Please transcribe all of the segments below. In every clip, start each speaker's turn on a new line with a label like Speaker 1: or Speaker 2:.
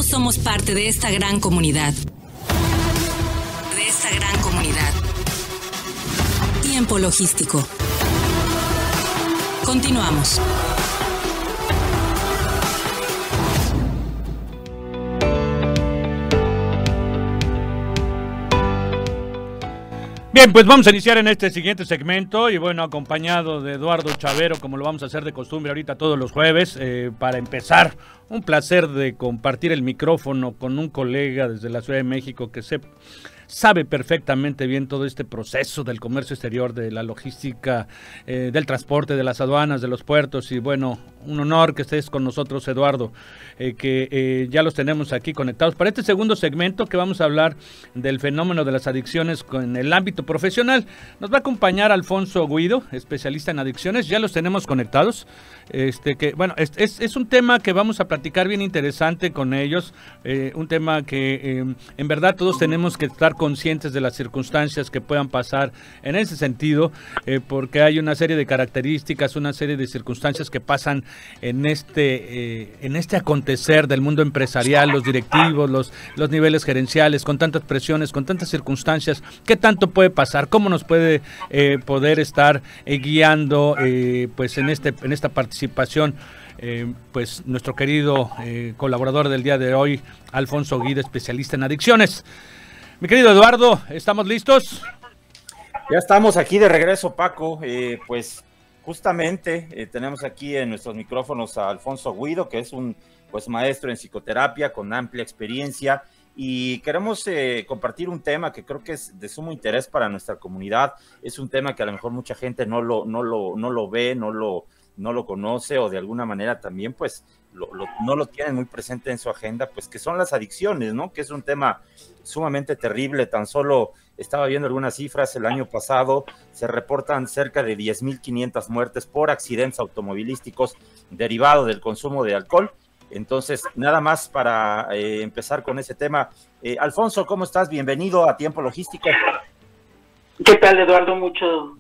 Speaker 1: Todos somos parte de esta gran comunidad. Tiempo logístico. Continuamos.
Speaker 2: Bien, pues vamos a iniciar en este siguiente segmento y bueno, acompañado de Eduardo Chavero, como lo vamos a hacer de costumbre ahorita todos los jueves, para empezar, un placer de compartir el micrófono con un colega desde la Ciudad de México que sabe perfectamente bien todo este proceso del comercio exterior, de la logística, del transporte, de las aduanas, de los puertos y bueno, un honor que estés con nosotros, Eduardo, que ya los tenemos aquí conectados para este segundo segmento que vamos a hablar del fenómeno de las adicciones en el ámbito profesional. Nos va a acompañar Alfonso Guido, especialista en adicciones, ya los tenemos conectados. Es un tema que vamos a platicar bien interesante con ellos, un tema que en verdad todos tenemos que estar conscientes de las circunstancias que puedan pasar en ese sentido, porque hay una serie de características, una serie de circunstancias que pasan en este acontecer del mundo empresarial, los directivos, los niveles gerenciales, con tantas presiones, con tantas circunstancias. ¿Qué tanto puede pasar? ¿Cómo nos puede poder estar guiando pues en esta participación? Pues nuestro querido colaborador del día de hoy, Alfonso Guido, especialista en adicciones. Mi querido Eduardo, ¿estamos listos?
Speaker 3: Ya estamos aquí de regreso, Paco. Pues justamente tenemos aquí en nuestros micrófonos a Alfonso Guido, que es un maestro en psicoterapia con amplia experiencia, y queremos compartir un tema que creo que es de sumo interés para nuestra comunidad. Es un tema que a lo mejor mucha gente no lo ve, no lo conoce, o de alguna manera también pues no lo tienen muy presente en su agenda, pues que son las adicciones, ¿no? Que es un tema sumamente terrible. Tan solo estaba viendo algunas cifras, el año pasado se reportan cerca de 10,500 muertes por accidentes automovilísticos derivados del consumo de alcohol. Entonces, nada más para empezar con ese tema. Alfonso, ¿cómo estás? Bienvenido a Tiempo Logístico.
Speaker 4: ¿Qué tal, Eduardo? Mucho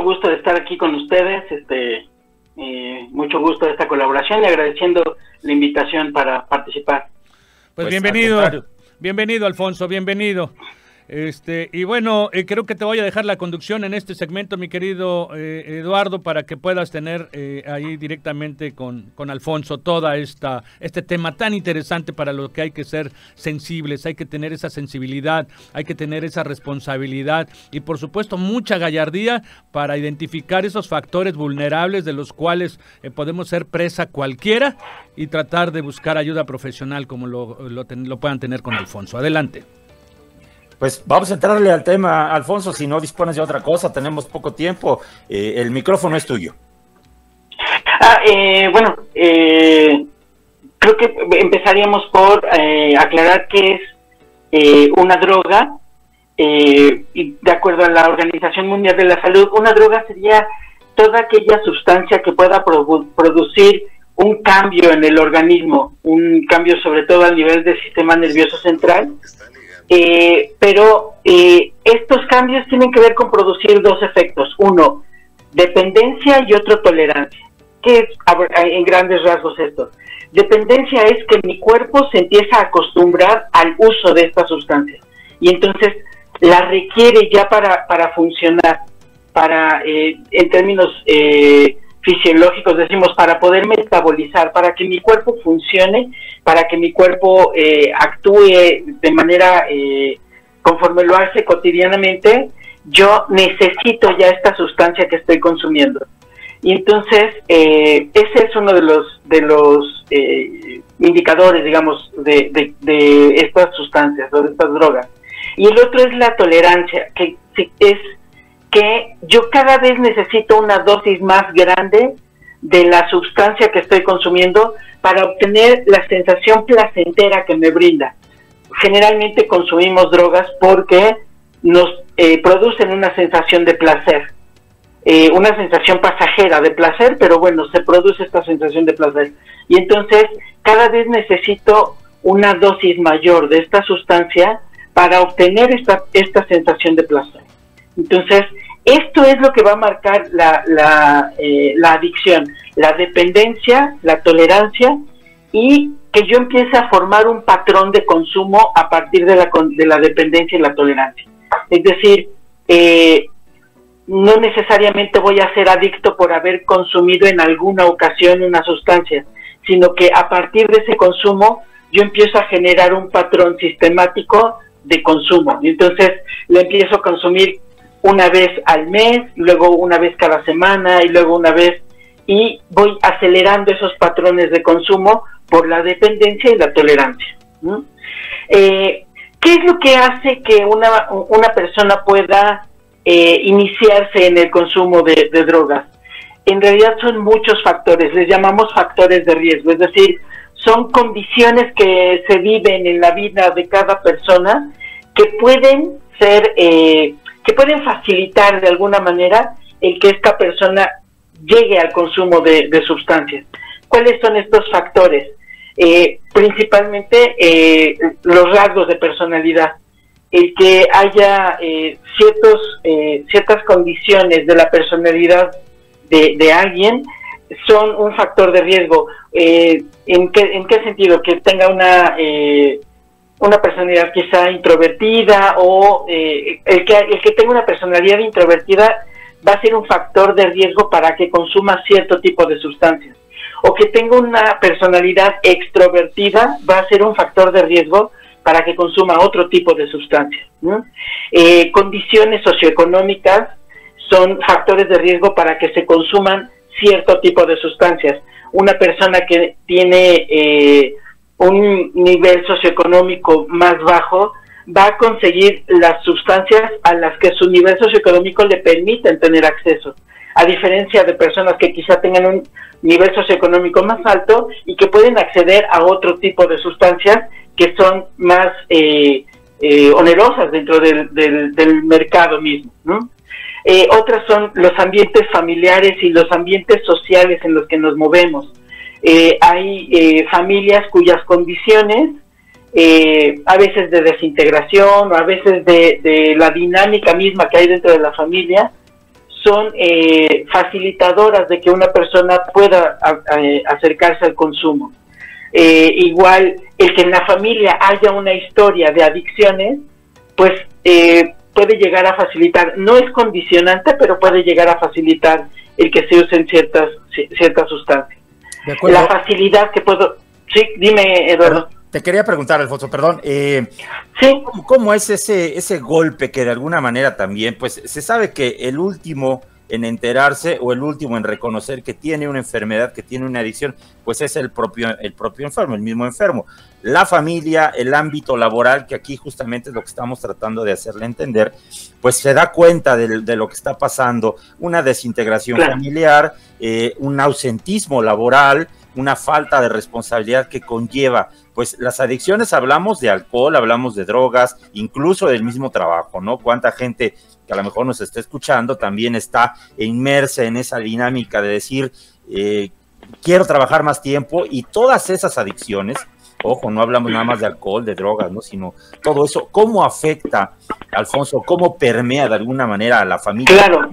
Speaker 4: gusto de estar aquí con ustedes, mucho gusto de esta colaboración y agradeciendo la invitación para participar.
Speaker 2: Pues bienvenido Alfonso, bienvenido. Y bueno, creo que te voy a dejar la conducción en este segmento, mi querido Eduardo, para que puedas tener ahí directamente con Alfonso este tema tan interesante para lo que hay que ser sensibles, hay que tener esa sensibilidad, hay que tener esa responsabilidad y por supuesto mucha gallardía para identificar esos factores vulnerables de los cuales podemos ser presa cualquiera y tratar de buscar ayuda profesional como lo puedan tener con Alfonso. Adelante.
Speaker 3: Pues vamos a entrarle al tema, Alfonso, si no dispones de otra cosa, tenemos poco tiempo, el micrófono es tuyo.
Speaker 4: Creo que empezaríamos por aclarar qué es una droga, y de acuerdo a la Organización Mundial de la Salud, una droga sería toda aquella sustancia que pueda producir un cambio en el organismo, un cambio sobre todo a nivel del sistema nervioso central. Pero estos cambios tienen que ver con producir dos efectos: uno, dependencia, y otro, tolerancia. ¿Qué es en grandes rasgos esto? Dependencia es que mi cuerpo se empieza a acostumbrar al uso de esta sustancia y entonces la requiere ya para funcionar, en términos fisiológicos decimos, para poder metabolizar, para que mi cuerpo funcione, para que mi cuerpo actúe de manera conforme lo hace cotidianamente. Yo necesito ya esta sustancia que estoy consumiendo. Y entonces ese es uno de los indicadores, digamos, de estas sustancias o de estas drogas. Y el otro es la tolerancia, que es que yo cada vez necesito una dosis más grande de la sustancia que estoy consumiendo para obtener la sensación placentera que me brinda. Generalmente consumimos drogas porque nos producen una sensación de placer, una sensación pasajera de placer, pero bueno, se produce esta sensación de placer. Y entonces cada vez necesito una dosis mayor de esta sustancia para obtener esta sensación de placer. Entonces, esto es lo que va a marcar la adicción: la dependencia, la tolerancia y que yo empiece a formar un patrón de consumo a partir de la dependencia y la tolerancia. Es decir, no necesariamente voy a ser adicto por haber consumido en alguna ocasión una sustancia, sino que a partir de ese consumo yo empiezo a generar un patrón sistemático de consumo. Y entonces lo empiezo a consumir una vez al mes, luego una vez cada semana y luego una vez, y voy acelerando esos patrones de consumo por la dependencia y la tolerancia. ¿Qué es lo que hace que una persona pueda iniciarse en el consumo de drogas? En realidad son muchos factores, les llamamos factores de riesgo, es decir, son condiciones que se viven en la vida de cada persona que pueden ser, que pueden facilitar de alguna manera el que esta persona llegue al consumo de sustancias. ¿Cuáles son estos factores? Principalmente los rasgos de personalidad, el que haya ciertas condiciones de la personalidad de alguien son un factor de riesgo. ¿En qué sentido? Que tenga una personalidad quizá introvertida, o el que tenga una personalidad introvertida va a ser un factor de riesgo para que consuma cierto tipo de sustancias, o que tenga una personalidad extrovertida va a ser un factor de riesgo para que consuma otro tipo de sustancias, ¿no? Condiciones socioeconómicas son factores de riesgo para que se consuman cierto tipo de sustancias. Una persona que tiene un nivel socioeconómico más bajo va a conseguir las sustancias a las que su nivel socioeconómico le permiten tener acceso, a diferencia de personas que quizá tengan un nivel socioeconómico más alto y que pueden acceder a otro tipo de sustancias que son más onerosas dentro del mercado mismo, ¿no? Otras son los ambientes familiares y los ambientes sociales en los que nos movemos. Hay familias cuyas condiciones, a veces de desintegración o a veces de la dinámica misma que hay dentro de la familia, son facilitadoras de que una persona pueda acercarse al consumo. Igual, el que en la familia haya una historia de adicciones, pues puede llegar a facilitar, no es condicionante, pero puede llegar a facilitar el que se usen ciertas sustancias. La facilidad que puedo... Sí, dime, Eduardo.
Speaker 3: Perdón, te quería preguntar, Alfonso, perdón.
Speaker 4: Sí.
Speaker 3: ¿Cómo es ese golpe que de alguna manera también, pues se sabe que el último en enterarse o el último en reconocer que tiene una enfermedad, que tiene una adicción, pues es el propio enfermo, el mismo enfermo? La familia, el ámbito laboral, que aquí justamente es lo que estamos tratando de hacerle entender, pues se da cuenta de lo que está pasando, una desintegración familiar, un ausentismo laboral, una falta de responsabilidad que conlleva, pues las adicciones. Hablamos de alcohol, hablamos de drogas, incluso del mismo trabajo, ¿no? Cuánta gente que a lo mejor nos está escuchando también está inmersa en esa dinámica de decir, quiero trabajar más tiempo, y todas esas adicciones, ojo, no hablamos nada más de alcohol, de drogas, ¿no? Sino todo eso, ¿cómo afecta, Alfonso, cómo permea de alguna manera a la familia?
Speaker 4: Claro.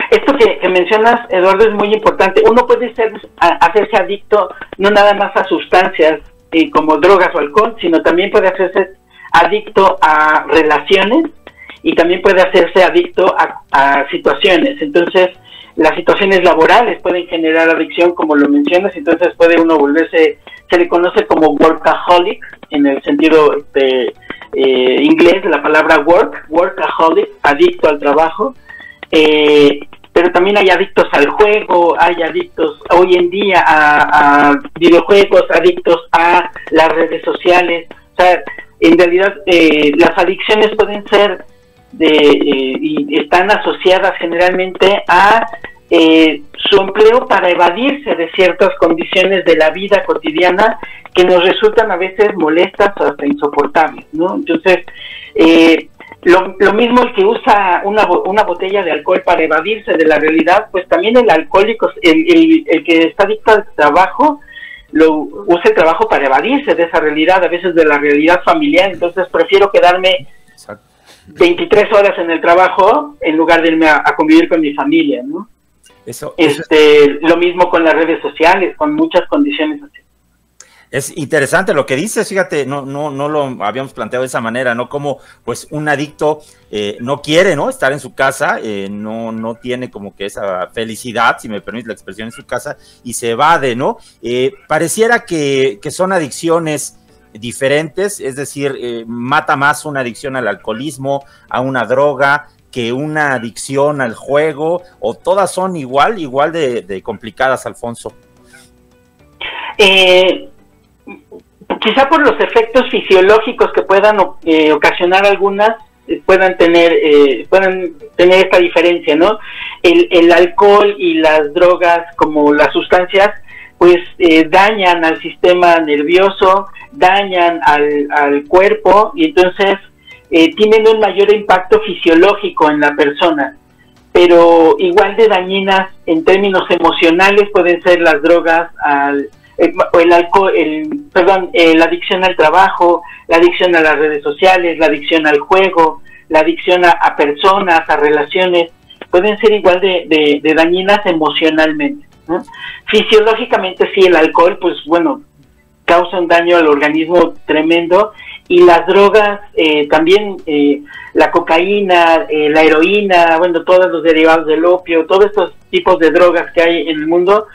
Speaker 4: Esto que mencionas, Eduardo, es muy importante. Uno puede hacerse adicto no nada más a sustancias como drogas o alcohol, sino también puede hacerse adicto a relaciones y también puede hacerse adicto a situaciones. Entonces, las situaciones laborales pueden generar adicción, como lo mencionas, entonces puede uno volverse, se le conoce como workaholic, en el sentido inglés de la palabra workaholic, adicto al trabajo. Pero también hay adictos al juego, hay adictos hoy en día a videojuegos, adictos a las redes sociales. O sea, en realidad las adicciones pueden ser y están asociadas generalmente a su empleo para evadirse de ciertas condiciones de la vida cotidiana que nos resultan a veces molestas o hasta insoportables, ¿no? Entonces, lo mismo el que usa una botella de alcohol para evadirse de la realidad, pues también el alcohólico, el que está adicto al trabajo, usa el trabajo para evadirse de esa realidad, a veces de la realidad familiar. Entonces prefiero quedarme 23 horas en el trabajo en lugar de irme a convivir con mi familia, ¿no? Lo mismo con las redes sociales, con muchas condiciones así.
Speaker 3: Es interesante lo que dices, fíjate, no lo habíamos planteado de esa manera, ¿no? Como pues un adicto no quiere, ¿no? Estar en su casa, no tiene como que esa felicidad, si me permite la expresión, en su casa, y se evade, ¿no? Pareciera que son adicciones diferentes, es decir, mata más una adicción al alcoholismo, a una droga, que una adicción al juego, o todas son igual de complicadas, Alfonso.
Speaker 4: Quizá por los efectos fisiológicos que puedan ocasionar algunas, puedan tener esta diferencia, ¿no? El alcohol y las drogas, como las sustancias, pues dañan al sistema nervioso, dañan al cuerpo, y entonces tienen un mayor impacto fisiológico en la persona. Pero igual de dañinas en términos emocionales pueden ser las drogas, el alcohol, la adicción al trabajo, la adicción a las redes sociales, la adicción al juego, la adicción a personas, a relaciones, pueden ser igual de dañinas emocionalmente, ¿no? Fisiológicamente sí, el alcohol, pues bueno, causa un daño al organismo tremendo, y las drogas también, la cocaína, la heroína, bueno, todos los derivados del opio, todos estos tipos de drogas que hay en el mundo,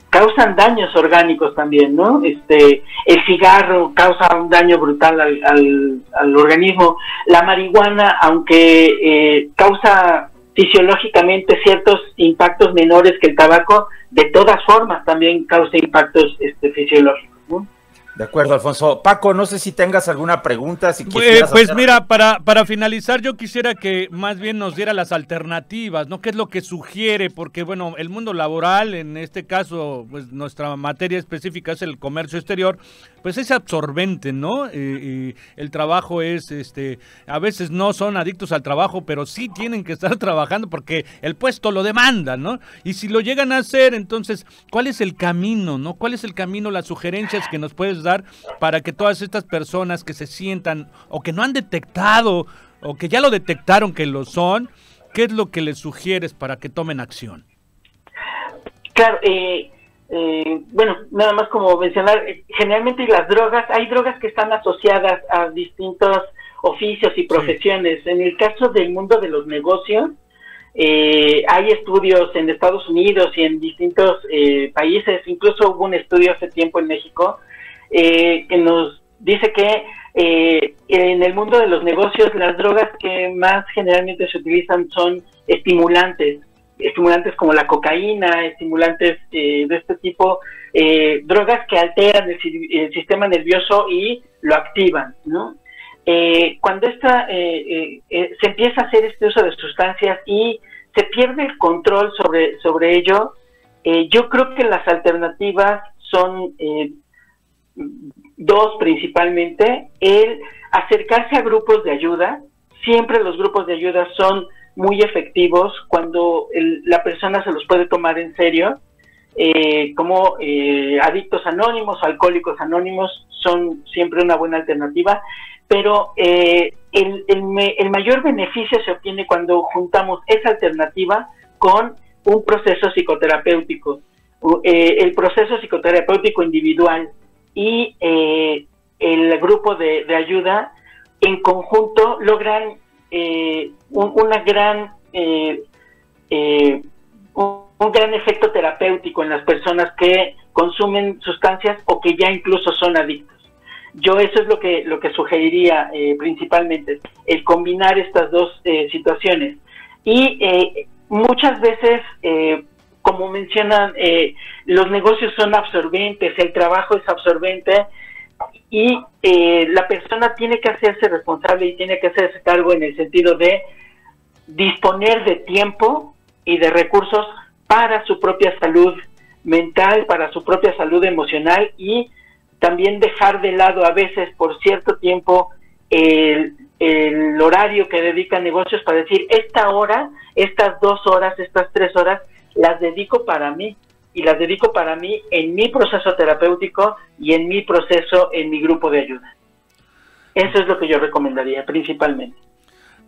Speaker 4: causan daños orgánicos también, ¿no? El cigarro causa un daño brutal al organismo. La marihuana, aunque causa fisiológicamente ciertos impactos menores que el tabaco, de todas formas también causa impactos fisiológicos, ¿no?
Speaker 3: De acuerdo, Alfonso. Paco, no sé si tengas alguna pregunta. Si
Speaker 2: pues mira, para finalizar, yo quisiera que más bien nos diera las alternativas, ¿no? ¿Qué es lo que sugiere? Porque, bueno, el mundo laboral, en este caso, pues nuestra materia específica es el comercio exterior, pues es absorbente, ¿no? Y el trabajo es, a veces no son adictos al trabajo, pero sí tienen que estar trabajando porque el puesto lo demanda, ¿no? Y si lo llegan a hacer, entonces, ¿cuál es el camino, no? ¿Cuál es el camino, las sugerencias que nos puedes dar para que todas estas personas que se sientan o que no han detectado o que ya lo detectaron que lo son, qué es lo que les sugieres para que tomen acción?
Speaker 4: Claro, bueno, nada más como mencionar, generalmente las drogas, hay drogas que están asociadas a distintos oficios y profesiones. Sí. En el caso del mundo de los negocios, hay estudios en Estados Unidos y en distintos países, incluso hubo un estudio hace tiempo en México, que nos dice que en el mundo de los negocios las drogas que más generalmente se utilizan son estimulantes como la cocaína, estimulantes de este tipo, drogas que alteran el sistema nervioso y lo activan, ¿no? Cuando se empieza a hacer este uso de sustancias y se pierde el control sobre ello, yo creo que las alternativas son dos principalmente: el acercarse a grupos de ayuda. Siempre los grupos de ayuda son muy efectivos cuando la persona se los puede tomar en serio, como adictos anónimos, alcohólicos anónimos son siempre una buena alternativa, pero el mayor beneficio se obtiene cuando juntamos esa alternativa con un proceso psicoterapéutico, el proceso psicoterapéutico individual y el grupo de ayuda en conjunto logran un gran efecto terapéutico en las personas que consumen sustancias o que ya incluso son adictos. Yo eso es lo que sugeriría principalmente, el combinar estas dos situaciones. Y muchas veces, como mencionan, los negocios son absorbentes, el trabajo es absorbente, y la persona tiene que hacerse responsable y tiene que hacerse cargo en el sentido de disponer de tiempo y de recursos para su propia salud mental, para su propia salud emocional, y también dejar de lado a veces por cierto tiempo el horario que dedica a negocios para decir, esta hora, estas 2 horas, estas 3 horas, las dedico para mí, y las dedico para mí en mi proceso terapéutico y en mi proceso, en mi grupo de ayuda. Eso es lo que yo recomendaría principalmente.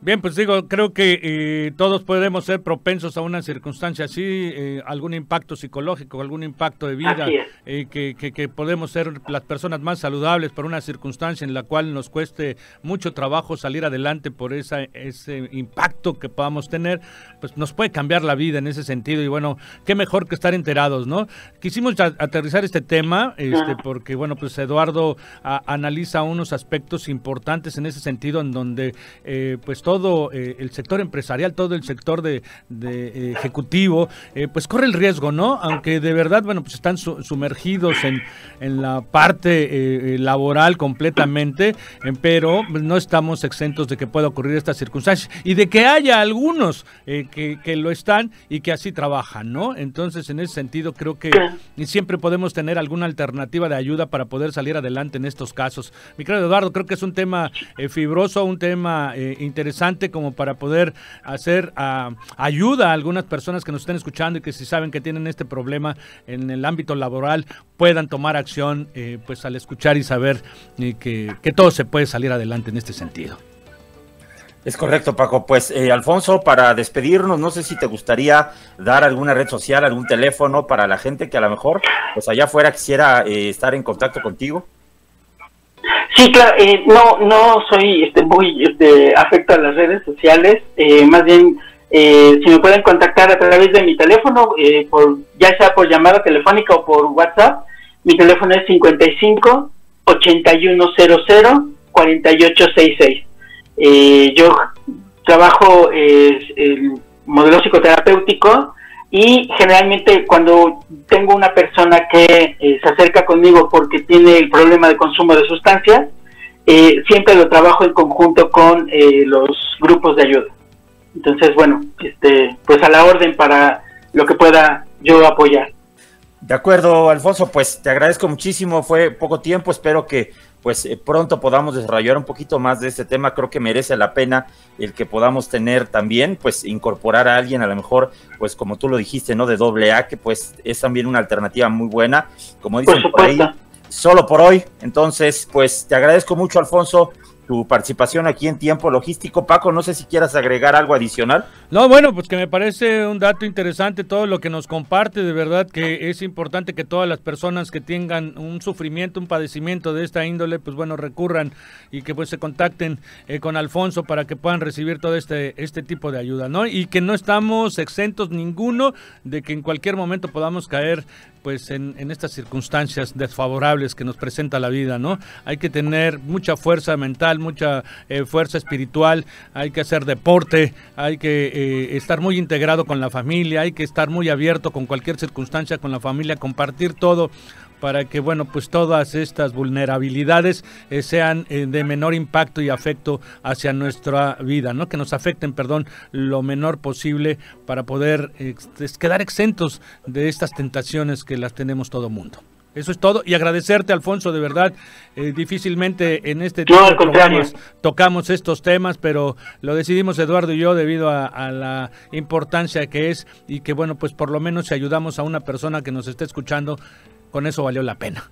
Speaker 2: Bien, pues digo, creo que todos podemos ser propensos a una circunstancia así, algún impacto psicológico, algún impacto de vida, que podemos ser las personas más saludables por una circunstancia en la cual nos cueste mucho trabajo salir adelante por ese impacto que podamos tener, pues nos puede cambiar la vida en ese sentido y bueno, qué mejor que estar enterados, ¿no? Quisimos aterrizar este tema, porque bueno, pues Eduardo analiza unos aspectos importantes en ese sentido en donde pues todo el sector empresarial, todo el sector de ejecutivo, pues corre el riesgo, ¿no? Aunque de verdad, bueno, pues están sumergidos en la parte laboral completamente, pero no estamos exentos de que pueda ocurrir estas circunstancias y de que haya algunos que lo están y que así trabajan, ¿no? Entonces, en ese sentido, creo que siempre podemos tener alguna alternativa de ayuda para poder salir adelante en estos casos. Mi querido Eduardo, creo que es un tema fibroso, un tema interesante como para poder hacer ayuda a algunas personas que nos estén escuchando y que si saben que tienen este problema en el ámbito laboral puedan tomar acción pues al escuchar y saber que todo se puede salir adelante en este sentido.
Speaker 3: Es correcto, Paco. Pues Alfonso, para despedirnos, no sé si te gustaría dar alguna red social, algún teléfono para la gente que a lo mejor pues allá afuera quisiera estar en contacto contigo.
Speaker 4: Sí, claro, no soy muy afecto a las redes sociales, más bien si me pueden contactar a través de mi teléfono, ya sea por llamada telefónica o por WhatsApp, mi teléfono es 55 8100 4866. Yo trabajo el modelo psicoterapéutico y generalmente cuando tengo una persona que se acerca conmigo porque tiene el problema de consumo de sustancias, siempre lo trabajo en conjunto con los grupos de ayuda. Entonces, bueno, pues a la orden para lo que pueda yo apoyar.
Speaker 3: De acuerdo, Alfonso, pues te agradezco muchísimo, fue poco tiempo, espero que pues pronto podamos desarrollar un poquito más de este tema. Creo que merece la pena el que podamos tener también, pues incorporar a alguien a lo mejor, pues como tú lo dijiste, ¿no? De AA, que pues es también una alternativa muy buena, como dicen por ahí, solo por hoy. Entonces, pues te agradezco mucho, Alfonso, tu participación aquí en Tiempo Logístico. Paco, no sé si quieras agregar algo adicional.
Speaker 2: No, bueno, pues que me parece un dato interesante todo lo que nos comparte, de verdad que es importante que todas las personas que tengan un sufrimiento, un padecimiento de esta índole, pues bueno, recurran y que pues se contacten con Alfonso para que puedan recibir todo este tipo de ayuda, ¿no? Y que no estamos exentos ninguno de que en cualquier momento podamos caer pues en estas circunstancias desfavorables que nos presenta la vida, ¿no? Hay que tener mucha fuerza mental, mucha fuerza espiritual, hay que hacer deporte, hay que estar muy integrado con la familia, hay que estar muy abierto con cualquier circunstancia con la familia, compartir todo para que, bueno, pues todas estas vulnerabilidades sean de menor impacto y afecto hacia nuestra vida, ¿no? Que nos afecten, lo menor posible para poder quedar exentos de estas tentaciones que las tenemos todo mundo. Eso es todo, y agradecerte, Alfonso, de verdad, difícilmente en este tipo de programas tocamos estos temas, pero lo decidimos Eduardo y yo debido a la importancia que es, y que bueno, pues por lo menos si ayudamos a una persona que nos esté escuchando, con eso valió la pena.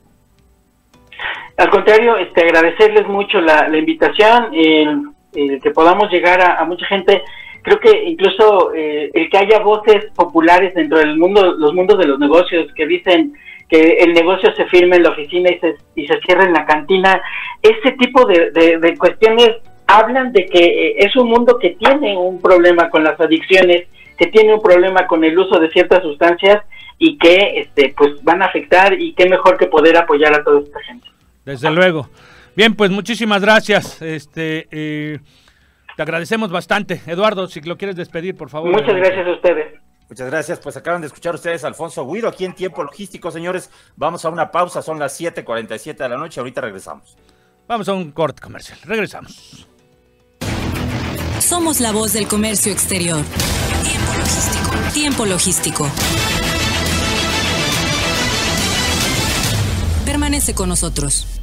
Speaker 4: Al contrario, agradecerles mucho la invitación, el que podamos llegar a mucha gente. Creo que incluso el que haya voces populares dentro del mundo, los mundos de los negocios, que dicen que el negocio se firme en la oficina y se cierre en la cantina, ese tipo de cuestiones hablan de que es un mundo que tiene un problema con las adicciones, que tiene un problema con el uso de ciertas sustancias y que pues van a afectar, y qué mejor que poder apoyar a toda esta gente.
Speaker 2: Desde luego. Bien, pues muchísimas gracias. Te agradecemos bastante. Eduardo, si lo quieres despedir, por favor.
Speaker 4: Muchas gracias a ustedes.
Speaker 3: Muchas gracias, pues acaban de escuchar ustedes a Alfonso Guido aquí en Tiempo Logístico, señores. Vamos a una pausa, son las 7:47 de la noche, ahorita regresamos.
Speaker 2: Vamos a un corte comercial, regresamos.
Speaker 1: Somos la voz del comercio exterior. Tiempo Logístico. Tiempo Logístico. Permanece con nosotros.